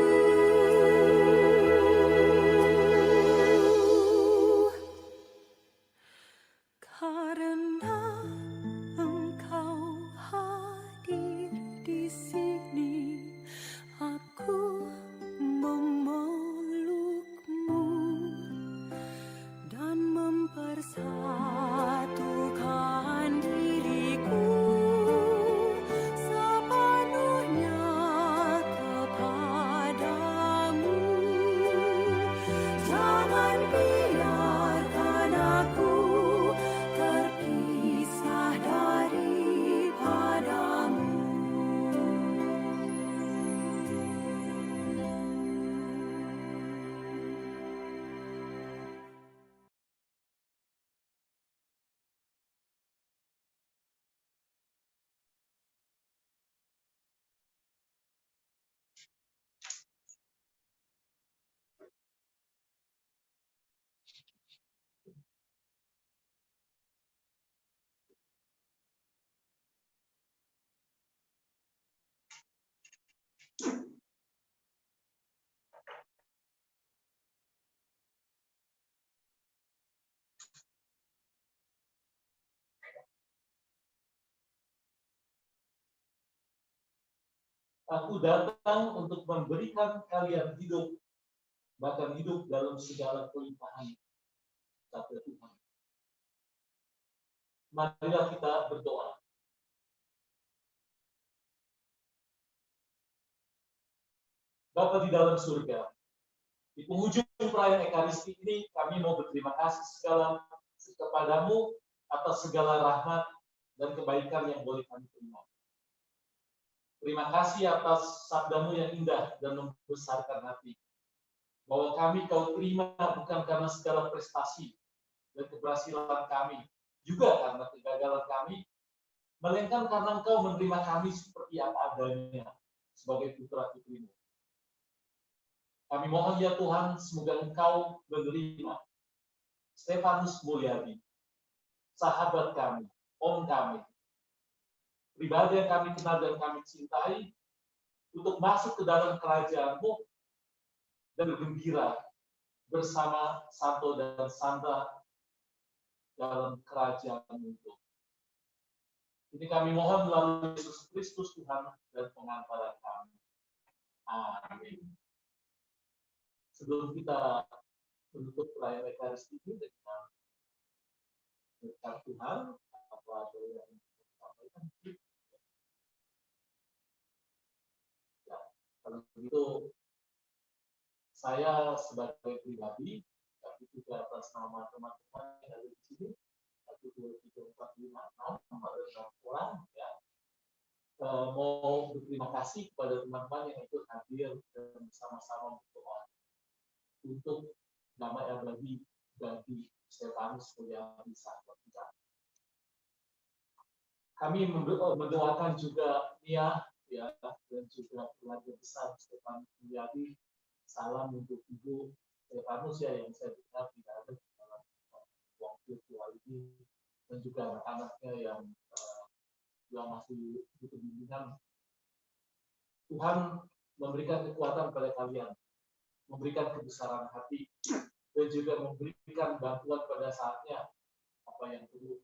Karena Engkau hadir di sini, aku memelukmu dan mempersatukan diriku sepenuhnya kepadamu. Jangan biarkan aku terpisah daripadamu. Aku datang untuk memberikan kalian hidup, bahkan hidup dalam segala kelimpahan, kata Tuhan. Marilah kita berdoa. Bapa di dalam surga, di penghujung perayaan Ekaristi ini, kami mau berterima kasih kepadamu atas segala rahmat dan kebaikan yang boleh kami terima. Terima kasih atas sabdamu yang indah dan membesarkan hati. Bahwa kami kau terima bukan karena segala prestasi dan keberhasilan kami, juga karena kegagalan kami, melainkan karena engkau menerima kami seperti apa adanya sebagai putra-putrimu. Kami mohon ya Tuhan, semoga engkau menerima Stefanus Mulyadi, sahabat kami, om kami, pribadi yang kami kenal dan kami cintai, untuk masuk ke dalam kerajaan-Mu dan bergembira bersama Santo dan Santa dalam kerajaan-Mu. Ini kami mohon melalui Yesus Kristus Tuhan dan pengantaran kami. Amin. Sebelum kita menutup perayaan Ekaristi ini dengan berkat Tuhan, apa yang disampaikan? Ya, kalau begitu, saya sebagai pribadi, tapi juga atas nama teman-teman yang ada di sini, 1, 2, 3, 4, 5, 6, ada 6 orang, ya, mau berterima kasih kepada teman-teman yang ikut hadir dan bersama-sama berdoa untuk nama abadi bagi Stefanus Mulyadi sahabat kita. Kami mendoakan juga Nia, ya, dan juga keluarga besar Stefanus Mulyadi. Salam untuk Ibu Stefanus ya, yang saya dengar tidak ada di dalam ruang virtual ini, dan juga anak-anaknya yang masih butuh bimbingan. Tuhan memberikan kekuatan pada kalian, memberikan kebesaran hati, dan juga memberikan bantuan pada saatnya apa yang perlu.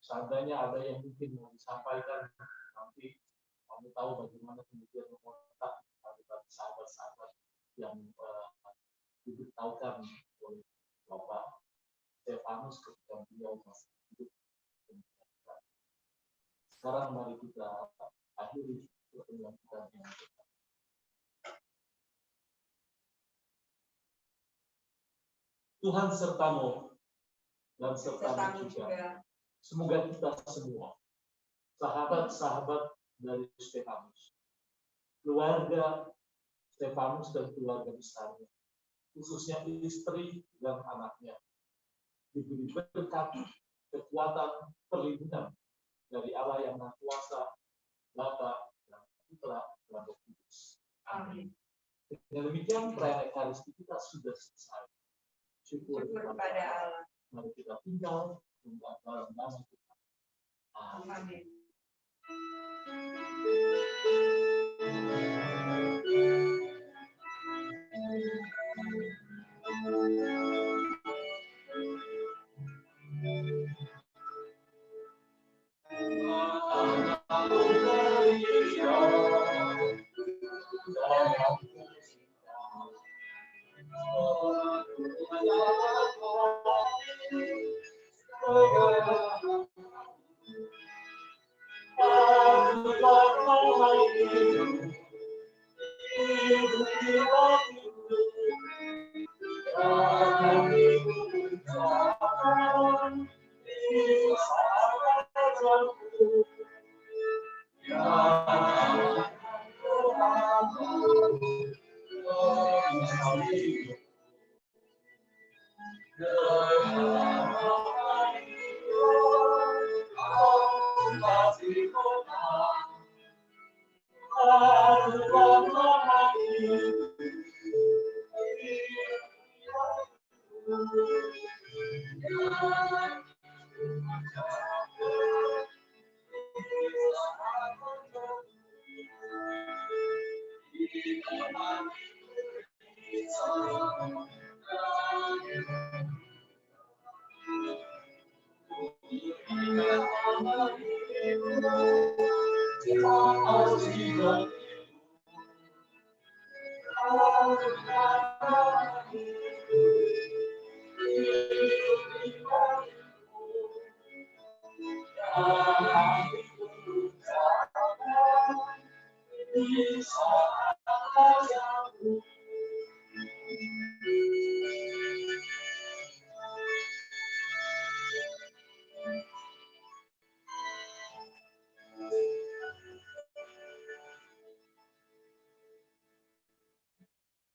Seandainya ada yang mungkin mau disampaikan, nanti kamu tahu bagaimana kemudian mengontak kepada sahabat-sahabat yang diberitahukan oleh Bapak Stefanus ketika beliau masih hidup. Sekarang mari kita akhiri pertemuan kita dengan doa. Tuhan sertamu dan sertamu juga. Semoga kita semua, sahabat-sahabat dari Stefanus, keluarga Stefanus dan keluarga besarnya, khususnya istri dan anaknya, diberi berkat, kekuatan, perlindungan dari Allah yang Maha Kuasa, Bapa dan Putra dan Roh Kudus. Amin. Dengan demikian perayaan Ekaristi kita sudah selesai. Syukur kepada Allah. Mari kita tinggal dalam nama Tuhan. Amin.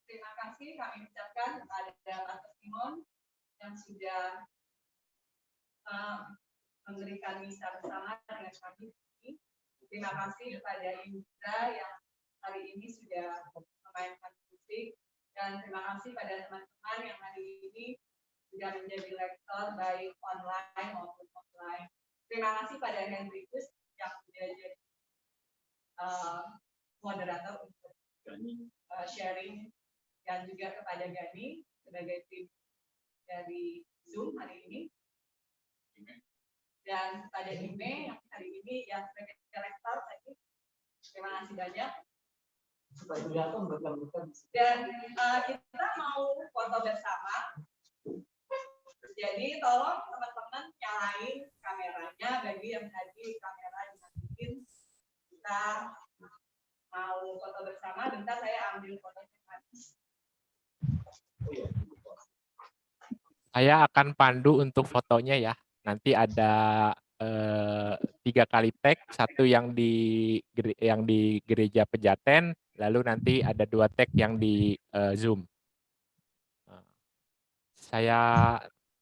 Terima kasih kami ucapkan kepada Pastor Simon yang sudah memberikan misa bersama dengan kami ini. Terima kasih kepada Indra yang hari ini sudah memainkan musik, dan terima kasih pada teman-teman yang hari ini sudah menjadi lektor baik online maupun offline. Terima kasih pada Hendrikus yang sudah jadi moderator untuk sharing, dan juga kepada Gani sebagai tim dari Zoom hari ini, dan kepada Ime yang hari ini yang sebagai lektor tadi. Terima kasih banyak. Supaya kelihatan berkan-berkan. Dan kita mau foto bersama. Jadi tolong teman-teman nyalain kameranya bagi yang tadi kamera dimatiin. Kita mau foto bersama. Bentar saya ambil fotonya. Saya akan pandu untuk fotonya ya. Nanti ada 3 kali tag, satu yang di gereja Pejaten, lalu nanti ada 2 tag yang di Zoom.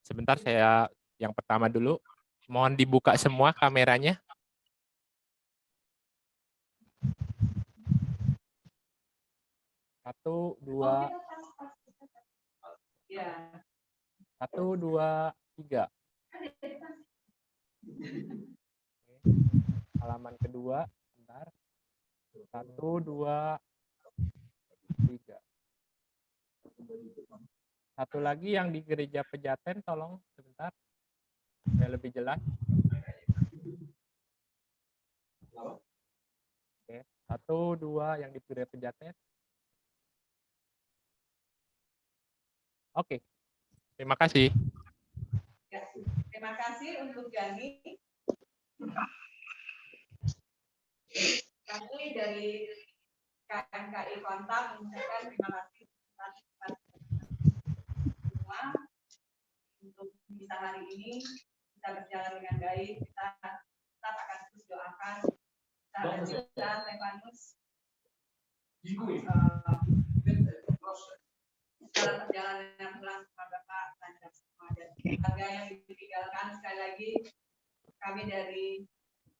Sebentar saya yang pertama dulu. Mohon dibuka semua kameranya. Satu, dua. Ya. 1, 2, 3. Halaman kedua, bentar. 1, 2, 3. Satu lagi yang di gereja Pejaten, tolong sebentar. Supaya lebih jelas. Oke, 1, 2 yang di gereja Pejaten. Oke. Terima kasih. Ya, terima kasih untuk Gani. Kami dari KMKI Kontak mengucapkan terima kasih semua untuk bisa hari ini bisa berjalan dengan baik. Kita tetap akan terus doakan sahabat kita Stefanus dalam perjalanan yang pulang sama Bapak dan semua, dan keluarga yang ditinggalkan. Sekali lagi kami dari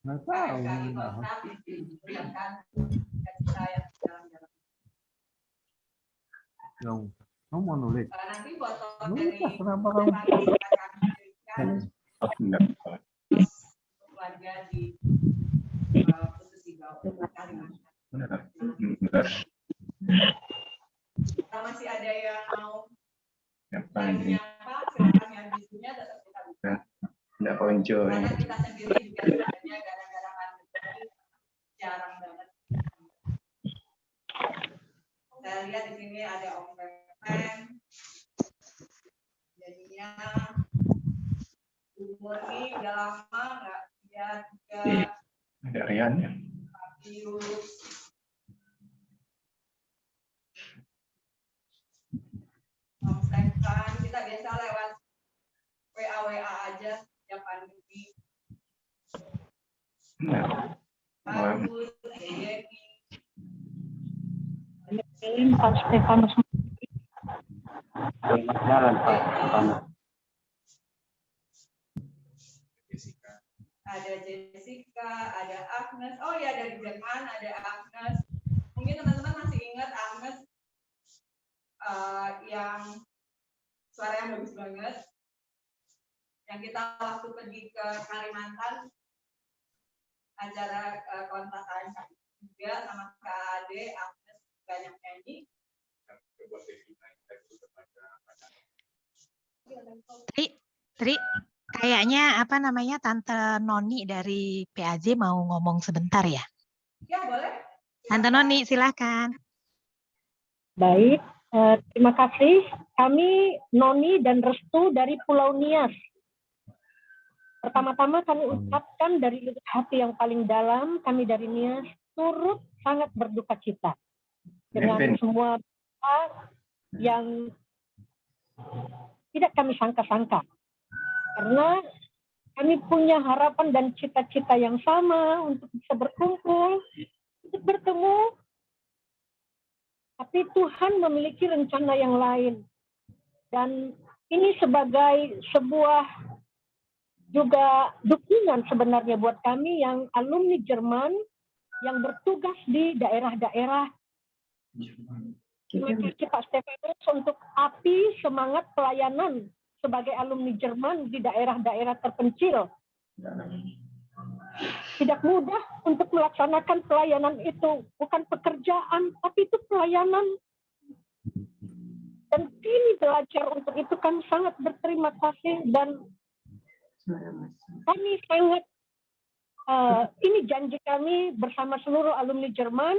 KMKI Kontak mengucapkan kita yang jalan-jalan. Yang kamu mau nulis? Nanti foto Nulis dari lah, kenapa kamu? terus keluarga di Putus Ibau, Kalimantan. Kalau masih ada yang mau menyapa, silakan yang bisunya tetap kita buka. Nggak konco. Karena kita sendiri juga sebenarnya gara-gara pandemi jarang banget. Saya lihat di sini ada Om Pepen, jadinya umur ini udah lama nggak lihat juga. Ada Rian ya. Pius. Om Stefan, kita biasa lewat WA aja setiap pandemi. Bagus, Yeni. Pak Stefanus. Jalan Pak. Ada Jessica, ada Agnes. Oh ya, dari Jerman ada Agnes. Mungkin teman-teman masih ingat Agnes yang suaranya bagus banget. Yang kita waktu pergi ke Kalimantan, acara kontakan juga sama Kak Ade, Agnes banyak nyanyi. Tri, kayaknya apa namanya Tante Noni dari PAJ mau ngomong sebentar ya? Ya boleh. Tante Noni silakan. Baik, terima kasih. Kami Noni dan Restu dari Pulau Nias. Pertama-tama kami ucapkan dari lubuk hati yang paling dalam, kami dari Nias turut sangat berduka cita dengan semua yang tidak kami sangka-sangka. Karena kami punya harapan dan cita-cita yang sama untuk bisa berkumpul, untuk bertemu. Tapi Tuhan memiliki rencana yang lain. Dan ini sebagai sebuah juga dukungan sebenarnya buat kami yang alumni Jerman yang bertugas di daerah-daerah. Terima kasih Pak Stefanus untuk api semangat pelayanan sebagai alumni Jerman di daerah-daerah terpencil. Tidak mudah untuk melaksanakan pelayanan itu. Bukan pekerjaan, tapi itu pelayanan. Dan kini belajar untuk itu kami sangat berterima kasih dan kami sangat, ini janji kami bersama seluruh alumni Jerman,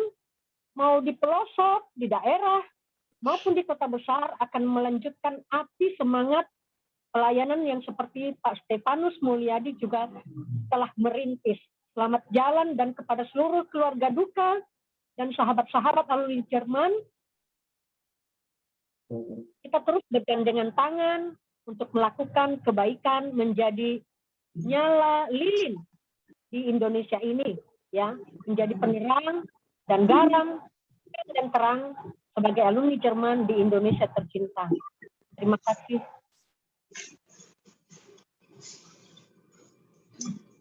mau di pelosok, di daerah, maupun di kota besar akan melanjutkan api semangat pelayanan yang seperti Pak Stefanus Mulyadi juga telah merintis. Selamat jalan dan kepada seluruh keluarga duka dan sahabat-sahabat alumni Jerman, kita terus bergandengan tangan untuk melakukan kebaikan menjadi nyala lilin di Indonesia ini, ya, menjadi penerang dan garam dan terang sebagai alumni Jerman di Indonesia tercinta. Terima kasih.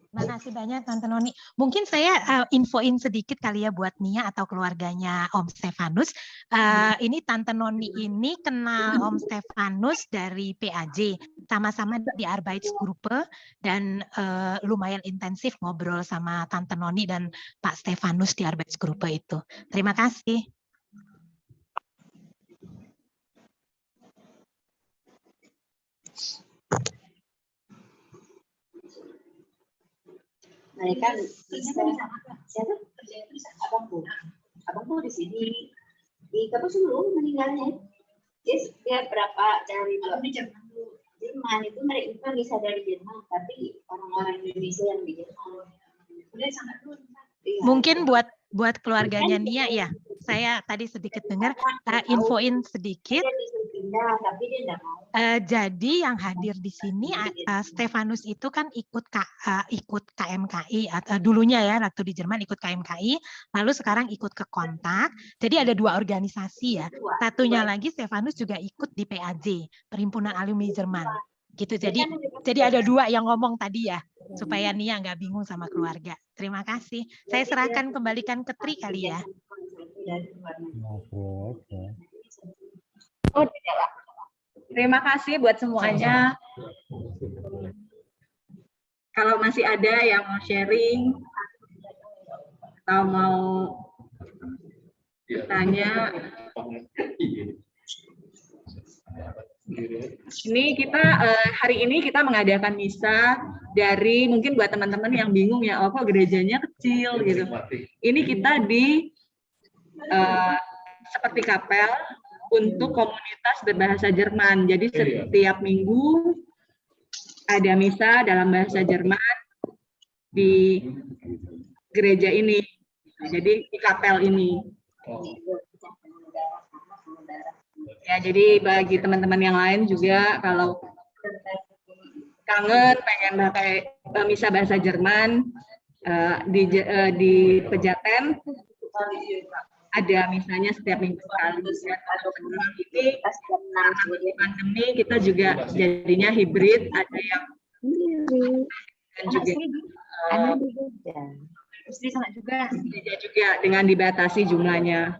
Terima kasih banyak Tante Noni. Mungkin saya infoin sedikit kali ya buat Nia atau keluarganya Om Stefanus. Ini Tante Noni ini kenal Om Stefanus dari PAJ. Sama-sama di Arbeitsgruppe dan lumayan intensif ngobrol sama Tante Noni dan Pak Stefanus di Arbeitsgruppe itu. Terima kasih. Mereka bisa siapa abangku di sini di kampus dulu meninggalnya dia berapa dari Jerman itu mereka bisa dari Jerman tapi orang-orang Indonesia yang di Jerman udah sangat dulu. Mungkin buat keluarganya Nia ya, saya tadi sedikit dengar infoin sedikit. Jadi yang hadir di sini Stefanus itu kan ikut KMKI dulunya ya waktu di Jerman ikut KMKI, lalu sekarang ikut ke Kontak. Jadi ada dua organisasi ya. Satunya lagi Stefanus juga ikut di PAJ, Perhimpunan Alumni Jerman. Gitu. Jadi ada dua yang ngomong tadi ya, supaya Nia nggak bingung sama keluarga. Terima kasih. Saya serahkan kembalikan ke Tri kali ya. Oh, tidak. Terima kasih buat semuanya. Kalau masih ada yang mau sharing atau mau tanya, ini kita hari ini kita mengadakan misa dari mungkin buat teman-teman yang bingung ya, oh kok gerejanya kecil gitu. Ini kita di seperti kapel untuk komunitas berbahasa Jerman. Jadi setiap minggu ada misa dalam bahasa Jerman di gereja ini. Jadi di kapel ini. Ya, jadi bagi teman-teman yang lain juga kalau kangen pengen pakai misa bahasa Jerman di Pejaten ada misalnya setiap minggu sekali. Ini karena pandemi kita juga jadinya hibrid, ada yang dan juga juga dengan dibatasi jumlahnya.